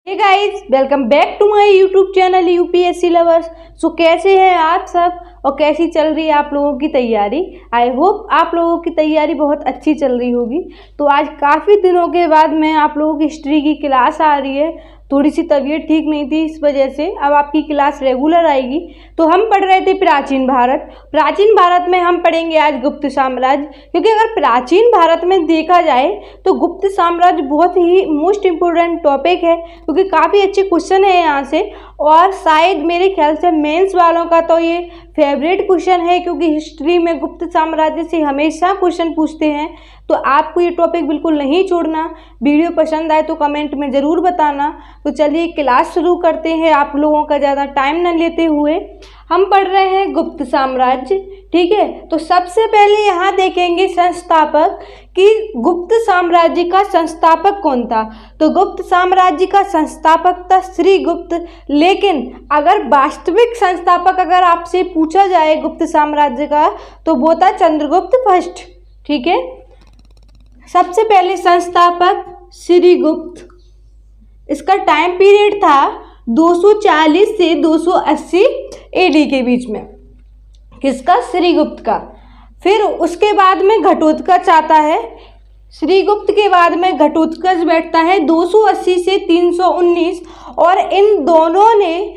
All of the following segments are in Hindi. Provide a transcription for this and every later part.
Hey guys, welcome back to my YouTube channel UPSC lovers. So कैसे हैं आप सब और कैसी चल रही है आप लोगों की तैयारी। आई होप आप लोगों की तैयारी बहुत अच्छी चल रही होगी। तो आज काफ़ी दिनों के बाद मैं आप लोगों की हिस्ट्री की क्लास आ रही है। थोड़ी सी तबीयत ठीक नहीं थी, इस वजह से अब आपकी क्लास रेगुलर आएगी। तो हम पढ़ रहे थे प्राचीन भारत। प्राचीन भारत में हम पढ़ेंगे आज गुप्त साम्राज्य, क्योंकि अगर प्राचीन भारत में देखा जाए तो गुप्त साम्राज्य बहुत ही मोस्ट इम्पोर्टेंट टॉपिक है, क्योंकि काफ़ी अच्छे क्वेश्चन है यहाँ से। और शायद मेरे ख्याल से मेंस वालों का तो ये फेवरेट क्वेश्चन है, क्योंकि हिस्ट्री में गुप्त साम्राज्य से हमेशा क्वेश्चन पूछते हैं। तो आपको ये टॉपिक बिल्कुल नहीं छोड़ना। वीडियो पसंद आए तो कमेंट में ज़रूर बताना। तो चलिए क्लास शुरू करते हैं, आप लोगों का ज़्यादा टाइम न लेते हुए। हम पढ़ रहे हैं गुप्त साम्राज्य, ठीक है। तो सबसे पहले यहाँ देखेंगे संस्थापक कि गुप्त साम्राज्य का संस्थापक कौन था। तो गुप्त साम्राज्य का संस्थापक था श्रीगुप्त। लेकिन अगर वास्तविक संस्थापक अगर आपसे पूछा जाए गुप्त साम्राज्य का, तो वो था चंद्रगुप्त फर्स्ट, ठीक है। सबसे पहले संस्थापक श्रीगुप्त। इसका टाइम पीरियड था 240 से 280 एडी के बीच में, किसका, श्रीगुप्त का। फिर उसके बाद में घटोत्कच आता है। श्रीगुप्त के बाद में घटोत्कच बैठता है 280 से 319। और इन दोनों ने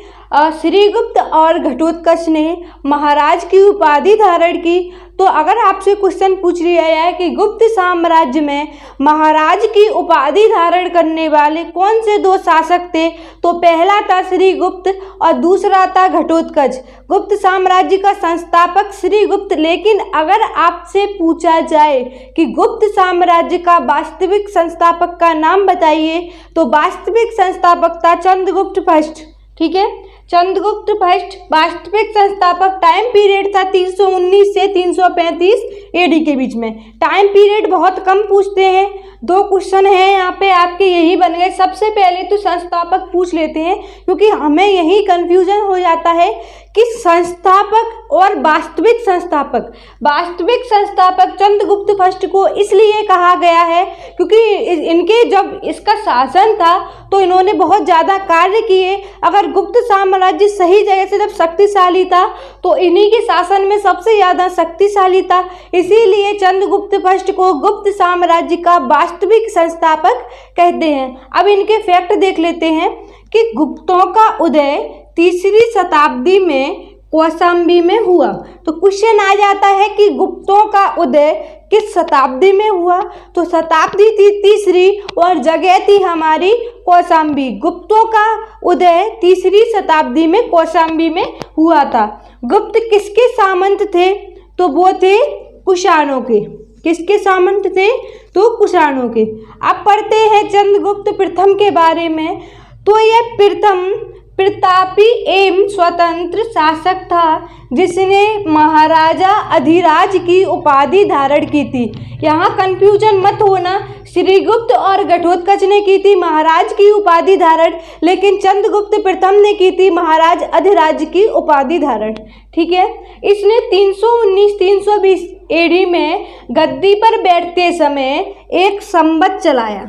श्रीगुप्त और घटोत्कच ने महाराज की उपाधि धारण की। तो अगर आपसे क्वेश्चन पूछ लिया जाए कि गुप्त साम्राज्य में महाराज की उपाधि धारण करने वाले कौन से दो शासक थे, तो पहला था श्रीगुप्त और दूसरा था घटोत्कच। गुप्त साम्राज्य का संस्थापक श्रीगुप्त। लेकिन अगर आपसे पूछा जाए कि गुप्त साम्राज्य का वास्तविक संस्थापक का नाम बताइए, तो वास्तविक संस्थापक था चंद्रगुप्त फर्स्ट, ठीक है। चंद्रगुप्त फर्स्ट वास्तविक संस्थापक। टाइम पीरियड था 319 से 335 एडी के बीच में। टाइम पीरियड बहुत कम पूछते हैं। दो क्वेश्चन हैं यहाँ पे आपके, यही बन गए। सबसे पहले तो संस्थापक पूछ लेते हैं, क्योंकि हमें यही कंफ्यूजन हो जाता है कि संस्थापक और वास्तविक संस्थापक। वास्तविक संस्थापक चंद्रगुप्त फर्स्ट को इसलिए कहा गया है क्योंकि इनके जब इसका शासन था तो इन्होंने बहुत ज़्यादा कार्य किए। अगर गुप्त साम्राज्य सही जगह से जब शक्तिशाली था तो इन्हीं के शासन में सबसे ज़्यादा शक्तिशाली था। इसीलिए चंद्रगुप्त फर्स्ट को गुप्त साम्राज्य का वास्तविक संस्थापक कहते हैं। अब इनके फैक्ट देख लेते हैं कि गुप्तों का उदय 3री शताब्दी में कौशाम्बी में हुआ। तो क्वेश्चन आ जाता है कि गुप्तों का उदय किस शताब्दी में हुआ, तो शताब्दी थी 3री और जगह थी हमारी कौशाम्बी। गुप्तों का उदय 3री शताब्दी में कौशाम्बी में हुआ था। गुप्त किसके सामंत थे, तो वो थे कुषाणों के। किसके सामंत थे, तो कुषाणों के। अब पढ़ते हैं चंद्रगुप्त प्रथम के बारे में। तो यह प्रथम प्रतापी एवं स्वतंत्र शासक था, जिसने महाराजा अधिराज की उपाधि धारण की थी। यहाँ कंफ्यूजन मत होना, श्रीगुप्त और घटोत्कच ने की थी महाराज की उपाधि धारण, लेकिन चंद्रगुप्त प्रथम ने की थी महाराज अधिराज की उपाधि धारण, ठीक है। इसने 319-320 एडी में गद्दी पर बैठते समय एक संवत चलाया,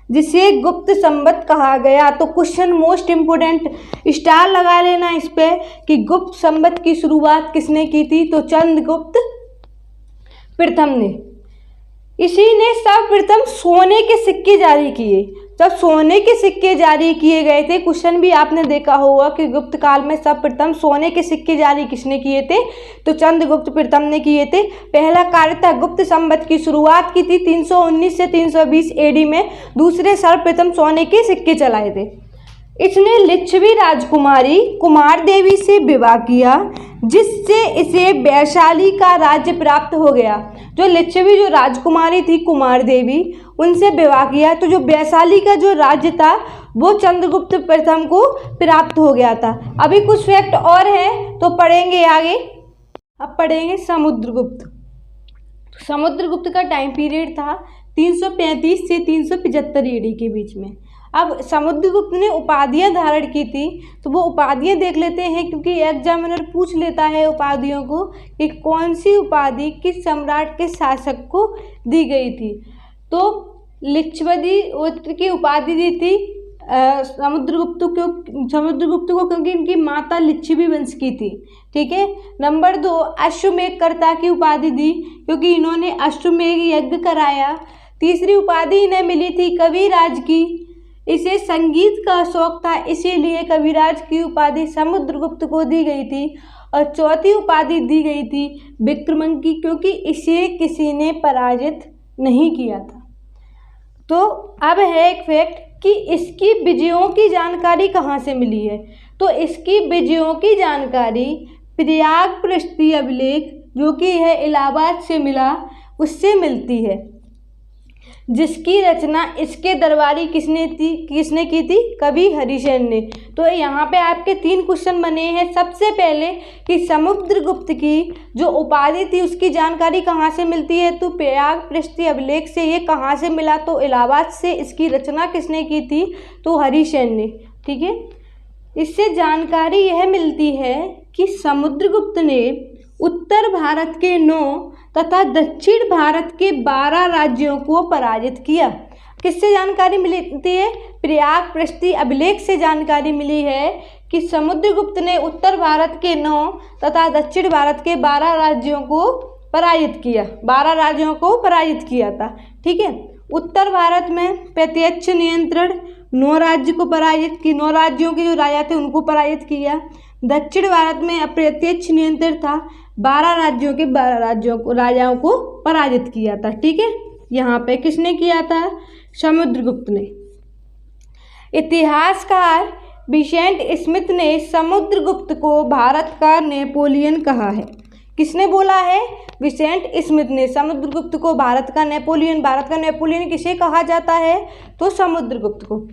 जिसे गुप्त संवत कहा गया। तो क्वेश्चन मोस्ट इम्पोर्टेंट, स्टार लगा लेना इस पे कि गुप्त संवत की शुरुआत किसने की थी, तो चंद्रगुप्त प्रथम ने। इसी ने सर्वप्रथम सोने के सिक्के जारी किए। जब सोने के सिक्के जारी किए गए थे, क्वेश्चन भी आपने देखा होगा कि गुप्त काल में सर्वप्रथम सोने के सिक्के जारी किसने किए थे, तो चंद्रगुप्त प्रथम ने किए थे। पहला कार्य था गुप्त संवत की शुरुआत की थी 319 से 320 एडी में। दूसरे सर्वप्रथम सोने के सिक्के चलाए थे। इसने लिच्छवी राजकुमारी कुमार देवी से विवाह किया, जिससे इसे वैशाली का राज्य प्राप्त हो गया। जो लिच्छवी जो राजकुमारी थी कुमार देवी, उनसे विवाह किया तो जो वैशाली का जो राज्य था वो चंद्रगुप्त प्रथम को प्राप्त हो गया था। अभी कुछ फैक्ट और हैं तो पढ़ेंगे आगे। अब पढ़ेंगे समुद्रगुप्त। समुद्रगुप्त का टाइम पीरियड था 335 से 375 एडी के बीच में। अब समुद्रगुप्त ने उपाधियां धारण की थी, तो वो उपाधियां देख लेते हैं, क्योंकि एग्जामिनर पूछ लेता है उपाधियों को कि कौन सी उपाधि किस सम्राट के शासक को दी गई थी। तो लिच्छवी की उपाधि दी थी समुद्रगुप्त को क्योंकि इनकी माता लिच्छवी वंश की थी। ठीक है। नंबर 2, अश्वमेधकर्ता की उपाधि दी क्योंकि इन्होंने अश्वमेध यज्ञ कराया। तीसरी उपाधि इन्हें मिली थी कविराज की, इसे संगीत का शौक था इसीलिए कविराज की उपाधि समुद्रगुप्त को दी गई थी। और चौथी उपाधि दी गई थी विक्रमांकी क्योंकि इसे किसी ने पराजित नहीं किया था। तो अब है एक फैक्ट कि इसकी विजयों की जानकारी कहाँ से मिली है। तो इसकी विजयों की जानकारी प्रयाग पृष्ठीय अभिलेख जो कि है इलाहाबाद से मिला, उससे मिलती है, जिसकी रचना इसके दरबारी किसने की थी? कवि हरिसेन ने। तो यहाँ पे आपके 3 क्वेश्चन बने हैं। सबसे पहले कि समुद्रगुप्त की जो उपाधि थी उसकी जानकारी कहाँ से मिलती है, तो प्रयाग पृष्ठीय अभिलेख से। ये कहाँ से मिला, तो इलाहाबाद से। इसकी रचना किसने की थी, तो हरिसेन ने। ठीक है। इससे जानकारी यह मिलती है कि समुद्रगुप्त ने उत्तर भारत के 9 तथा दक्षिण भारत के 12 राज्यों को पराजित किया। किससे जानकारी मिलती है? प्रयाग पृष्ठीय अभिलेख से जानकारी मिली है कि समुद्रगुप्त ने उत्तर भारत के 9 तथा दक्षिण भारत के 12 राज्यों को पराजित किया। 12 राज्यों को पराजित किया था। ठीक है। उत्तर भारत में प्रत्यक्ष नियंत्रण 9 राज्य को पराजित की, 9 राज्यों के जो राजा थे उनको पराजित किया। दक्षिण भारत में अप्रत्यक्ष नियंत्रण था, 12 राज्यों के 12 राजाओं को पराजित किया था। ठीक है। यहाँ पे किसने किया था? समुद्रगुप्त ने। इतिहासकार विसेंट स्मिथ ने समुद्रगुप्त को भारत का नेपोलियन कहा है। किसने बोला है? विसेंट स्मिथ ने समुद्रगुप्त को भारत का नेपोलियन किसे कहा जाता है, तो समुद्रगुप्त को।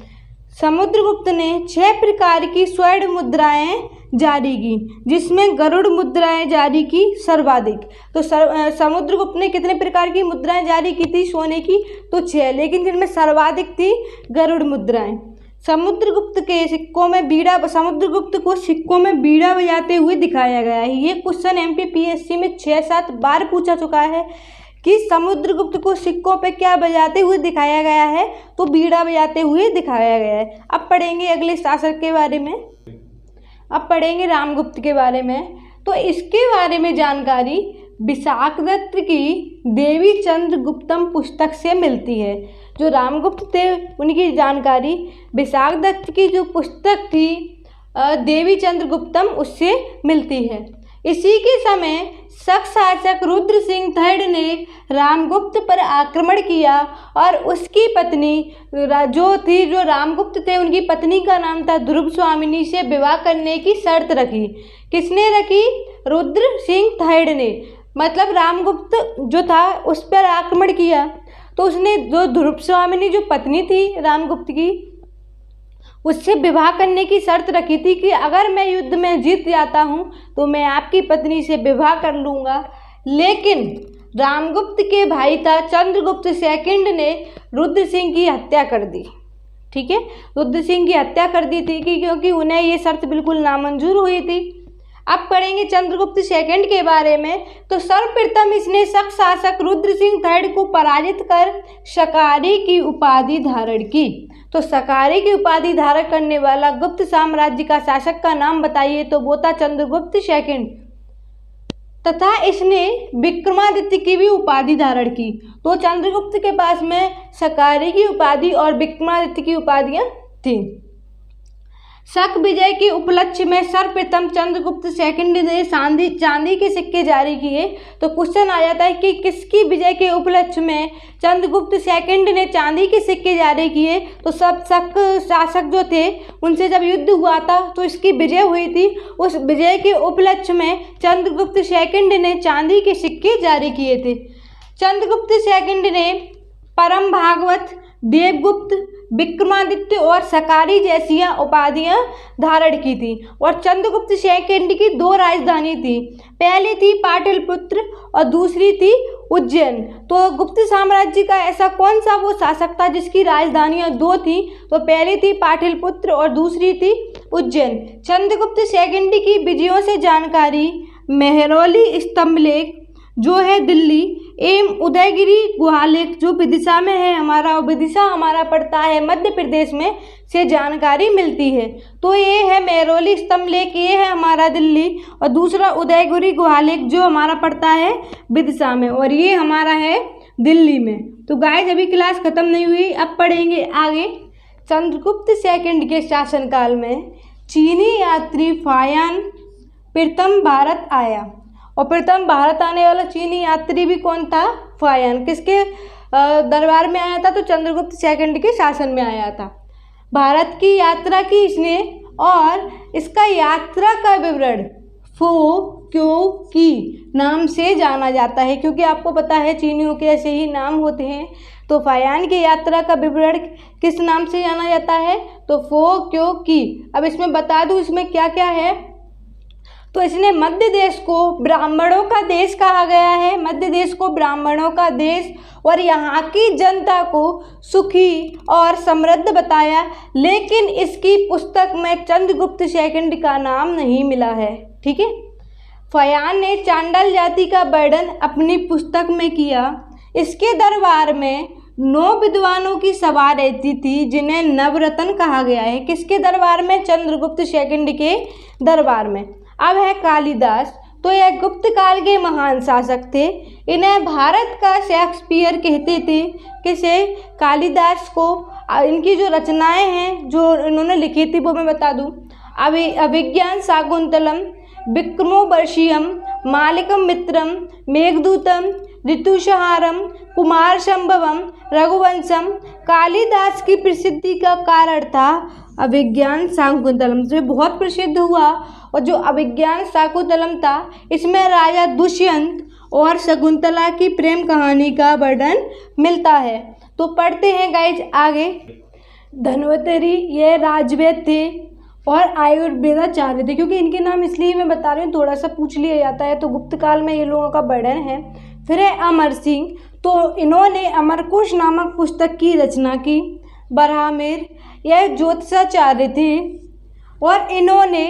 समुद्रगुप्त ने 6 प्रकार की स्वर्ण मुद्राएं जारी की, जिसमें गरुड़ मुद्राएं जारी की सर्वाधिक। तो समुद्रगुप्त ने कितने प्रकार की मुद्राएं जारी की थी सोने की, तो 6, लेकिन जिनमें सर्वाधिक थी गरुड़ मुद्राएं। समुद्रगुप्त को सिक्कों में बीड़ा बजाते हुए दिखाया गया है। ये क्वेश्चन MPPSC में 6-7 बार पूछा चुका है कि समुद्रगुप्त को सिक्कों पे क्या बजाते हुए दिखाया गया है, तो बीड़ा बजाते हुए दिखाया गया है। अब पढ़ेंगे अगले शासक के बारे में। अब पढ़ेंगे रामगुप्त के बारे में। तो इसके बारे में जानकारी विशाखदत्त की देवी चंद्रगुप्तम पुस्तक से मिलती है। जो रामगुप्त थे उनकी जानकारी विशाखदत्त की जो पुस्तक थी देवी चंद्रगुप्तम, उससे मिलती है। इसी के समय शक शासक रुद्र सिंह III ने रामगुप्त पर आक्रमण किया और उसकी पत्नी जो रामगुप्त थे उनकी पत्नी का नाम था ध्रुव स्वामिनी से विवाह करने की शर्त रखी। किसने रखी? रुद्र सिंह III ने। मतलब रामगुप्त जो था उस पर आक्रमण किया, तो उसने जो ध्रुव स्वामिनी जो पत्नी थी रामगुप्त की, उससे विवाह करने की शर्त रखी थी कि अगर मैं युद्ध में जीत जाता हूँ तो मैं आपकी पत्नी से विवाह कर लूँगा। लेकिन रामगुप्त के भाई था चंद्रगुप्त II ने रुद्र सिंह की हत्या कर दी। ठीक है। रुद्र सिंह की हत्या कर दी थी क्योंकि उन्हें ये शर्त बिल्कुल नामंजूर हुई थी। अब पढ़ेंगे चंद्रगुप्त II के बारे में। तो सर्वप्रथम इसने शक शासक रुद्र सिंह III को पराजित कर शकारी की उपाधि धारण की। तो शकारी की उपाधि धारण करने वाला गुप्त साम्राज्य का शासक का नाम बताइए, तो वो था चंद्रगुप्त II। तथा इसने विक्रमादित्य की भी उपाधि धारण की। तो चंद्रगुप्त के पास में शकारी की उपाधि और विक्रमादित्य की उपाधियां थी। शक विजय के उपलक्ष्य में सर्वप्रथम चंद्रगुप्त II ने चांदी के सिक्के जारी किए। तो क्वेश्चन आ जाता है कि किसकी विजय के उपलक्ष्य में चंद्रगुप्त II ने चांदी के सिक्के जारी किए। तो सब शक शासक जो थे उनसे जब युद्ध हुआ था तो इसकी विजय हुई थी। उस विजय के उपलक्ष्य में चंद्रगुप्त II ने चांदी के सिक्के जारी किए थे। चंद्रगुप्त II ने परम भागवत, देवगुप्त, विक्रमादित्य और शकारी जैसी उपाधियां धारण की थी। और चंद्रगुप्त II की 2 राजधानी थी। पहली थी पाटलिपुत्र और दूसरी थी उज्जैन। तो गुप्त साम्राज्य का ऐसा कौन सा वो शासक था जिसकी राजधानियां 2 थी? तो पहली थी पाटलिपुत्र और दूसरी थी उज्जैन। चंद्रगुप्त II की विजयों से जानकारी मेहरौली स्तंभलेख जो है दिल्ली एवं उदयगिरी गुहालेख जो विदिशा में है हमारा, और विदिशा हमारा पड़ता है मध्य प्रदेश में, से जानकारी मिलती है। तो ये है मेहरौली स्तंभ लेक, ये है हमारा दिल्ली, और दूसरा उदयगिरी गुहालेख जो हमारा पड़ता है विदिशा में, और ये हमारा है दिल्ली में। तो गाइस अभी क्लास खत्म नहीं हुई, अब पढ़ेंगे आगे। चंद्रगुप्त सेकंड के शासनकाल में चीनी यात्री फायान प्रथम भारत आया, और प्रथम भारत आने वाला चीनी यात्री भी कौन था? फायान। किसके दरबार में आया था? तो चंद्रगुप्त सेकंड के शासन में आया था। भारत की यात्रा की इसने, और इसका यात्रा का विवरण फो क्यों की नाम से जाना जाता है, क्योंकि आपको पता है चीनियों के ऐसे ही नाम होते हैं। तो फायान की यात्रा का विवरण किस नाम से जाना जाता है? तो फो क्यों की। अब इसमें बता दूं इसमें क्या क्या है। तो इसने मध्य देश को ब्राह्मणों का देश कहा गया है, मध्य देश को ब्राह्मणों का देश, और यहाँ की जनता को सुखी और समृद्ध बताया। लेकिन इसकी पुस्तक में चंद्रगुप्त सेकंड का नाम नहीं मिला है। ठीक है, फायान ने चांडाल जाति का वर्णन अपनी पुस्तक में किया। इसके दरबार में 9 विद्वानों की सभा रहती थी जिन्हें नवरत्न कहा गया है। किसके दरबार में? चंद्रगुप्त सेकंड के दरबार में। अब है कालिदास। तो यह गुप्त काल के महान शासक थे। इन्हें भारत का शेक्सपियर कहते थे। किसे? कालिदास को। इनकी जो रचनाएं हैं जो इन्होंने लिखी थी वो मैं बता दूं। अभिज्ञान शाकुंतलम, विक्रमोर्वशीयम, मालिकम मित्रम, मेघदूतम, ऋतुसंहारम, कुमार संभवम, रघुवंशम। कालिदास की प्रसिद्धि का कारण था अभिज्ञान शाकुंतलम, जो बहुत प्रसिद्ध हुआ। और जो अभिज्ञान शाकुंतलम था इसमें राजा दुष्यंत और शकुंतला की प्रेम कहानी का वर्णन मिलता है। तो पढ़ते हैं गाइज आगे। धन्वंतरी ये राजवेद थे और आयुर्वेदाचार्य थे, क्योंकि इनके नाम इसलिए मैं बता रही हूँ, थोड़ा सा पूछ लिया जाता है। तो गुप्त काल में ये लोगों का वर्णन है। फिर है अमर सिंह। तो इन्होंने अमरकोश नामक पुस्तक की रचना की। बरहामेर यह ज्योतिषाचार्य थे, और इन्होंने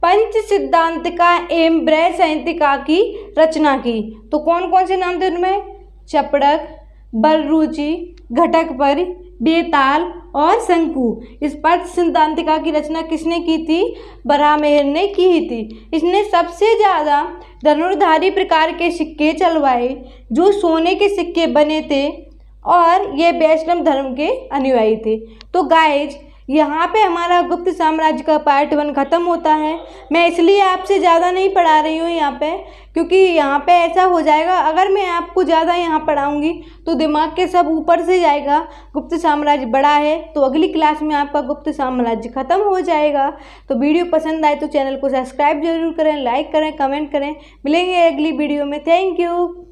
पंच सिद्धांतिका एवं ब्रह्म संहिता की रचना की। तो कौन कौन से नाम थे उनमें? चपड़क, बलरुचि, घटकपर, बेताल और शंकु। इस पंच सिद्धांतिका की रचना किसने की थी? बरहामेर ने की थी। इसने सबसे ज़्यादा धनुर्धारी प्रकार के सिक्के चलवाए, जो सोने के सिक्के बने थे, और ये वैष्णव धर्म के अनुयायी थे। तो गाइज यहाँ पे हमारा गुप्त साम्राज्य का पार्ट 1 ख़त्म होता है। मैं इसलिए आपसे ज़्यादा नहीं पढ़ा रही हूँ यहाँ पे, क्योंकि यहाँ पे ऐसा हो जाएगा अगर मैं आपको ज़्यादा यहाँ पढ़ाऊँगी तो दिमाग के सब ऊपर से जाएगा। गुप्त साम्राज्य बड़ा है, तो अगली क्लास में आपका गुप्त साम्राज्य ख़त्म हो जाएगा। तो वीडियो पसंद आए तो चैनल को सब्सक्राइब जरूर करें, लाइक करें, कमेंट करें। मिलेंगे अगली वीडियो में। Thank you.